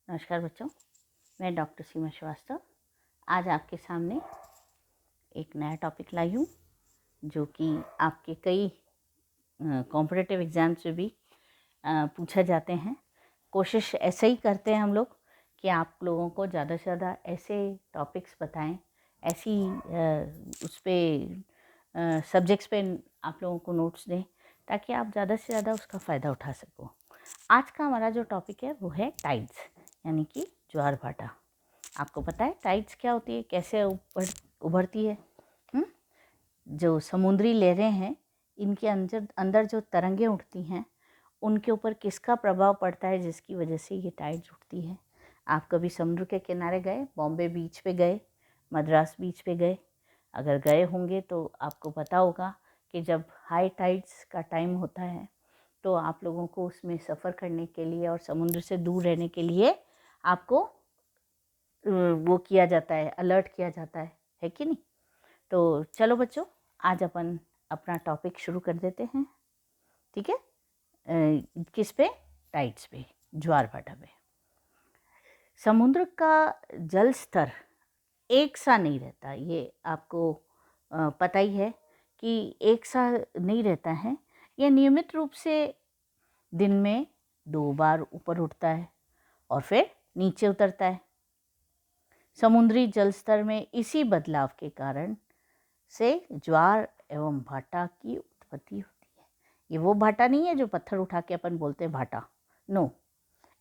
नमस्कार बच्चों, मैं डॉक्टर सीमा श्रीवास्तव आज आपके सामने एक नया टॉपिक लाई हूँ जो कि आपके कई कॉम्पिटिटिव एग्ज़ाम्स में भी पूछा जाते हैं। कोशिश ऐसे ही करते हैं हम लोग कि आप लोगों को ज़्यादा से ज़्यादा ऐसे टॉपिक्स बताएं, ऐसी उस पर सब्जेक्ट्स पे आप लोगों को नोट्स दें ताकि आप ज़्यादा से ज़्यादा उसका फ़ायदा उठा सको। आज का हमारा जो टॉपिक है वो है टाइड्स, यानी कि ज्वार भाटा। आपको पता है टाइड्स क्या होती है, कैसे उभरती है? जो समुद्री लहरें हैं, इनके अंदर जो तरंगें उठती हैं, उनके ऊपर किसका प्रभाव पड़ता है जिसकी वजह से ये टाइड्स उठती है। आप कभी समुद्र के किनारे गए, बॉम्बे बीच पे गए, मद्रास बीच पे गए? अगर गए होंगे तो आपको पता होगा कि जब हाई टाइड्स का टाइम होता है तो आप लोगों को उसमें सफ़र करने के लिए और समुद्र से दूर रहने के लिए आपको वो किया जाता है, अलर्ट किया जाता है कि नहीं? तो चलो बच्चों, आज अपन अपना टॉपिक शुरू कर देते हैं। ठीक है? किस पे? टाइड्स पे, ज्वार भाटा पे। समुद्र का जल स्तर एक सा नहीं रहता, ये आपको पता ही है कि एक सा नहीं रहता है। ये नियमित रूप से दिन में 2 बार ऊपर उठता है और फिर नीचे उतरता है। समुद्री जल स्तर में इसी बदलाव के कारण से ज्वार एवं भाटा की उत्पत्ति होती है। ये वो भाटा नहीं है जो पत्थर उठा के अपन बोलते हैं भाटा, नो।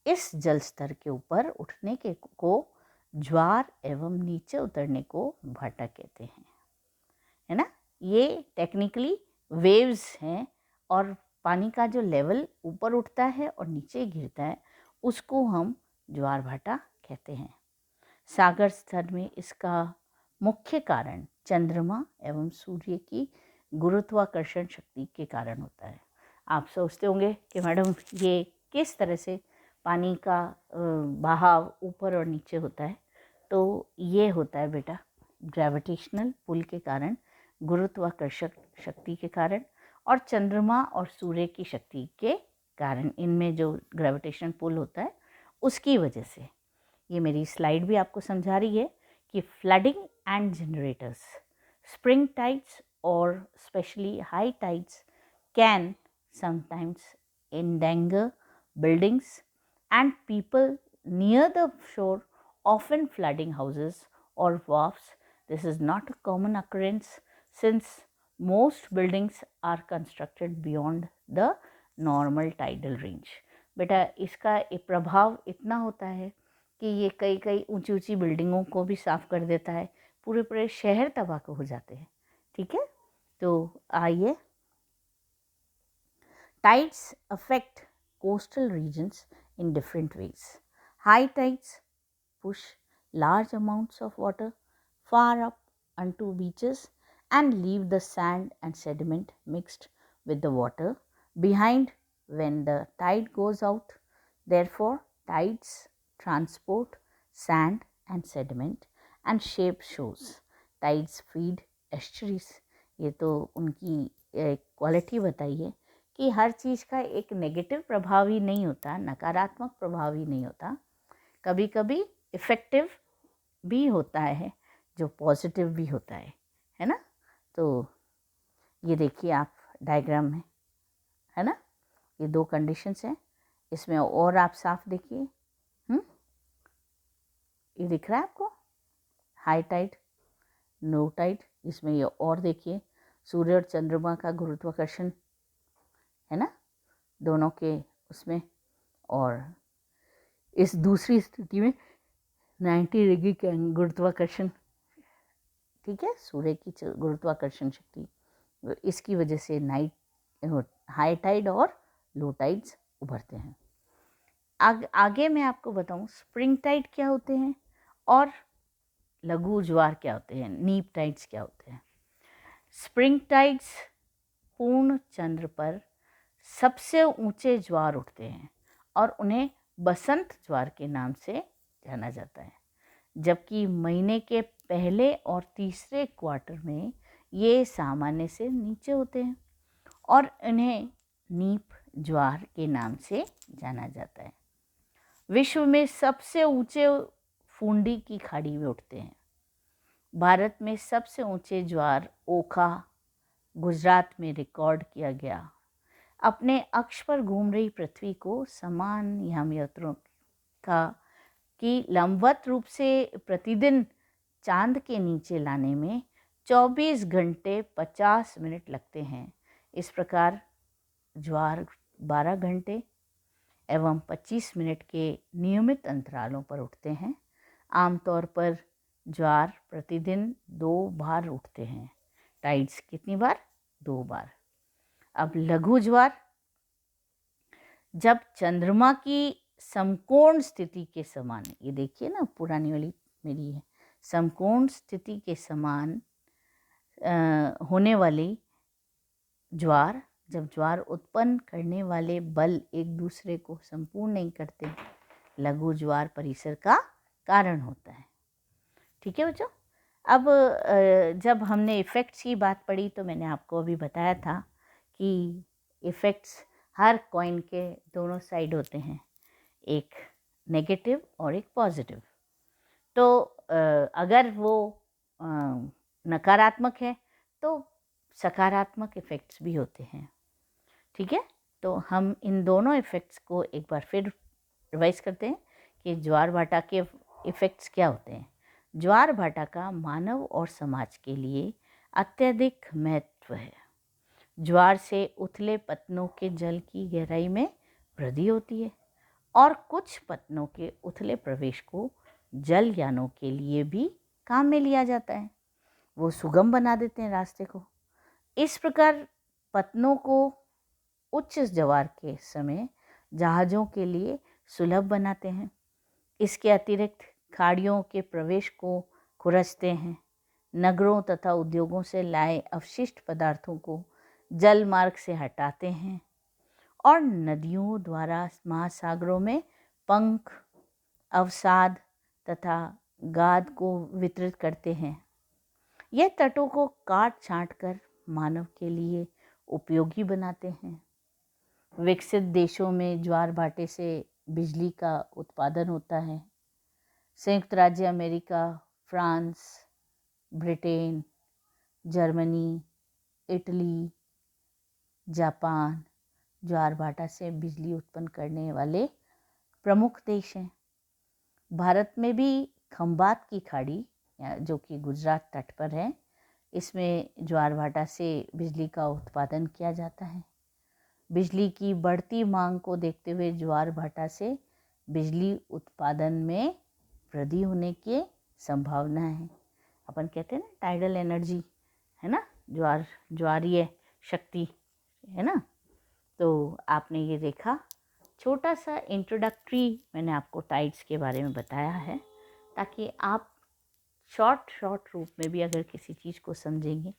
इस जल स्तर के ऊपर उठने के को ज्वार एवं नीचे उतरने को भाटा कहते हैं, है ना? ये टेक्निकली वेव्स हैं और पानी का जो लेवल ऊपर उठता है और नीचे गिरता है उसको हम ज्वार भाटा कहते हैं। सागर स्तर में इसका मुख्य कारण चंद्रमा एवं सूर्य की गुरुत्वाकर्षण शक्ति के कारण होता है। आप सोचते होंगे कि मैडम ये किस तरह से पानी का बहाव ऊपर और नीचे होता है? तो ये होता है बेटा ग्रेविटेशनल पुल के कारण, गुरुत्वाकर्षक शक्ति के कारण और चंद्रमा और सूर्य की शक्ति के कारण। इनमें जो ग्रेविटेशनल पुल होता है उसकी वजह से। ये मेरी स्लाइड भी आपको समझा रही है कि flooding and generators, spring tides और specially high tides can sometimes endanger buildings and people near the shore, often flooding houses or wharfs. This is not a common occurrence since most buildings are constructed beyond the normal tidal range. बेटा इसका एक प्रभाव इतना होता है कि ये कई कई ऊंची ऊंची बिल्डिंगों को भी साफ़ कर देता है, पूरे पूरे शहर तबाह हो जाते हैं। ठीक है, तो आइए, tides affect coastal regions in different ways. High tides push large amounts of water far up onto beaches and leave the sand and sediment mixed with the water behind when the tide goes out. Therefore, tides transport sand and sediment and shape shores. Tides feed estuaries. ये तो उनकी quality बताइए कि हर चीज़ का एक negative प्रभाव ही नहीं होता, नकारात्मक प्रभाव ही नहीं होता, कभी कभी इफ़ेक्टिव भी होता है जो पॉजिटिव भी होता है ना? तो ये देखिए आप डायग्राम में, है ना? ये 2 कंडीशंस हैं, इसमें और आप साफ देखिए। ये दिख रहा है आपको हाई टाइड, लो टाइड। इसमें ये और देखिए सूर्य और चंद्रमा का गुरुत्वाकर्षण, है ना, दोनों के उसमें। और इस दूसरी स्थिति में 90 डिग्री के गुरुत्वाकर्षण, ठीक है, सूर्य की गुरुत्वाकर्षण शक्ति, इसकी वजह से हाई टाइड और लो टाइड्स उभरते हैं। आगे मैं आपको बताऊं स्प्रिंग टाइड क्या होते हैं और लघु ज्वार क्या होते हैं, नीप टाइड्स क्या होते हैं। स्प्रिंग टाइड्स पूर्ण चंद्र पर सबसे ऊंचे ज्वार उठते हैं और उन्हें बसंत ज्वार के नाम से जाना जाता है, जबकि महीने के पहले और तीसरे क्वार्टर में ये सामान्य से नीचे होते हैं और इन्हें नीप ज्वार के नाम से जाना जाता है। विश्व में सबसे ऊंचे फूंडी की खाड़ी में उठते हैं। भारत में सबसे ऊंचे ज्वार ओखा गुजरात में रिकॉर्ड किया गया। अपने अक्ष पर घूम रही पृथ्वी को समान यामियात्रों का कि लंबवत रूप से प्रतिदिन चांद के नीचे लाने में 24 घंटे 50 मिनट लगते हैं। इस प्रकार ज्वार 12 घंटे एवं 25 मिनट के नियमित अंतरालों पर उठते हैं। आमतौर पर ज्वार प्रतिदिन 2 बार उठते हैं। टाइड्स कितनी बार? 2 बार। अब लघु ज्वार, जब चंद्रमा की समकोण स्थिति के समान, ये देखिए ना पुरानी वाली मेरी है, समकोण स्थिति के समान होने वाली ज्वार, जब ज्वार उत्पन्न करने वाले बल एक दूसरे को संपूर्ण नहीं करते, लघु ज्वार परिसर का कारण होता है। ठीक है बच्चों। अब जब हमने इफ़ेक्ट्स की बात पढ़ी तो मैंने आपको अभी बताया था कि इफ़ेक्ट्स हर कॉइन के दोनों साइड होते हैं, एक नेगेटिव और एक पॉजिटिव। तो अगर वो नकारात्मक है तो सकारात्मक इफ़ेक्ट्स भी होते हैं। ठीक है, तो हम इन दोनों इफ़ेक्ट्स को एक बार फिर रिवाइज करते हैं कि ज्वार भाटा के इफ़ेक्ट्स क्या होते हैं। ज्वार भाटा का मानव और समाज के लिए अत्यधिक महत्व है। ज्वार से उथले पत्तनों के जल की गहराई में वृद्धि होती है और कुछ पत्तनों के उथले प्रवेश को जलयानों के लिए भी काम में लिया जाता है। वो सुगम बना देते हैं रास्ते को। इस प्रकार पत्तनों को उच्च ज्वार के समय जहाज़ों के लिए सुलभ बनाते हैं। इसके अतिरिक्त खाड़ियों के प्रवेश को खुरचते हैं। नगरों तथा उद्योगों से लाए अवशिष्ट पदार्थों को जल मार्ग से हटाते हैं और नदियों द्वारा महासागरों में पंख, अवसाद तथा गाद को वितरित करते हैं। यह तटों को काट छांट कर मानव के लिए उपयोगी बनाते हैं। विकसित देशों में ज्वार भाटे से बिजली का उत्पादन होता है। संयुक्त राज्य America, France, Britain, Germany, Italy, Japan ज्वार भाटा से बिजली उत्पन्न करने वाले प्रमुख देश हैं। भारत में भी खंबात की खाड़ी जो कि गुजरात तट पर है, इसमें ज्वार भाटा से बिजली का उत्पादन किया जाता है। बिजली की बढ़ती मांग को देखते हुए ज्वार भाटा से बिजली उत्पादन में वृद्धि होने की संभावना है। अपन कहते हैं ना टाइडल एनर्जी, है ना, ज्वारीय शक्ति, है ना। तो आपने ये देखा, छोटा सा इंट्रोडक्टरी मैंने आपको टाइड्स के बारे में बताया है, ताकि आप शॉर्ट रूप में भी अगर किसी चीज़ को समझेंगे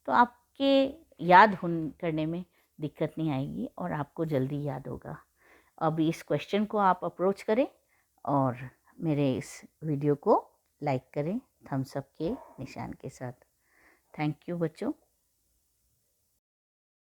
तो आपके याद करने में दिक्कत नहीं आएगी और आपको जल्दी याद होगा। अब इस क्वेश्चन को आप अप्रोच करें और मेरे इस वीडियो को लाइक करें थम्स अप के निशान के साथ। थैंक यू बच्चों।